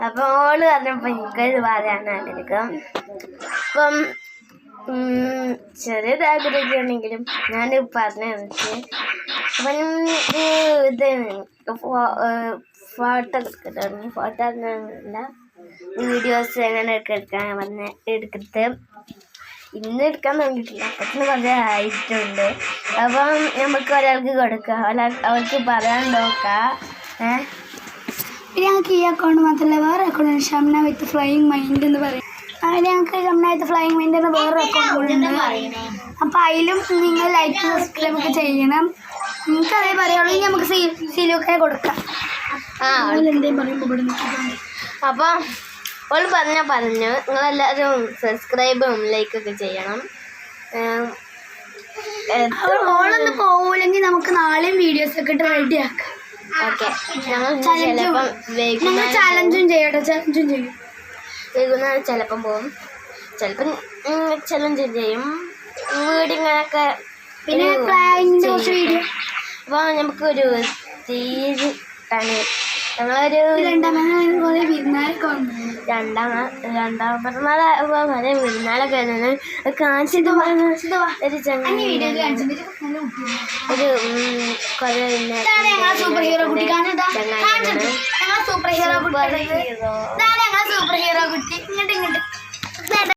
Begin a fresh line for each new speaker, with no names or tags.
അപ്പം ഓള് പറഞ്ഞപ്പോൾ എനിക്കത് പറയാനാണ് എനിക്ക്. അപ്പം ചെറിയൊരാഗ്രഹമൊക്കെ ഉണ്ടെങ്കിലും ഞാൻ പറഞ്ഞു തന്നിട്ട് അപ്പം ഇത് ഫോട്ടോ എടുത്തിട്ടുണ്ടായിരുന്നു. ഫോട്ടോ അല്ല വീഡിയോസ് എങ്ങനെ എടുക്കാൻ പറഞ്ഞ് എടുക്കത്ത് ഇന്ന് എടുക്കാൻ തുടങ്ങിയിട്ടില്ല. അപ്പത്തിന് കുറേ ആയിട്ടുണ്ട്. അപ്പം നമുക്ക് ഒരാൾക്ക് കൊടുക്കാം, അവർക്ക് പറയാൻ നോക്കാം.
ഞങ്ങൾക്ക് ഈ അക്കൗണ്ട് മാത്രമല്ല വേറെ അക്കൗണ്ട് ഷംന വിത്ത് ഫ്ലൈയിങ് മൈൻഡ് എന്ന് പറയും. അങ്ങനെ ഞങ്ങൾക്ക് ഷംന വിത്ത് ഫ്ലൈയിങ് മൈൻഡ് എന്ന് വേറെ അക്കൗണ്ട് ഉണ്ട്. അപ്പം അതിലും നിങ്ങൾ ലൈക്ക് സബ്സ്ക്രൈബ് ഒക്കെ ചെയ്യണം. നിങ്ങൾക്ക് അതേ പറയുള്ളൂ. ഇനി നമുക്ക് സീലൊക്കെ കൊടുക്കാം. എന്തേലും പറയുമ്പോൾ ഇവിടെ നിൽക്കുന്നുണ്ട്.
അപ്പം ഓൾ പറഞ്ഞു നിങ്ങളെല്ലാവരും സബ്സ്ക്രൈബും ലൈക്കൊക്കെ ചെയ്യണം.
ഓളൊന്ന് പോവില്ലെങ്കിൽ നമുക്ക് നാളെയും വീഡിയോസൊക്കെ ഇട്ട് റെഡിയാക്കാം.
ഓക്കെ, ഞങ്ങൾ ചാലഞ്ചും
ചെയ്യട്ടെ. ചാലഞ്ചും ചെയ്യും.
വൈകുന്നേരം ചിലപ്പം പോകും, ചിലപ്പം ചലഞ്ച് ചെയ്യും, വീടിങ്ങനൊക്കെ.
പിന്നെ വീഡിയോ
അപ്പോൾ നമുക്കൊരു തീരുട്ടാണ്. ഞങ്ങളൊരു രണ്ടാം പിറന്നാൾ വരെ വിരുന്നാളൊക്കെ കാണിച്ചിട്ട് ഒരു കുറേ
സൂപ്പർ ഹീറോ കുട്ടി ഇങ്ങോട്ട്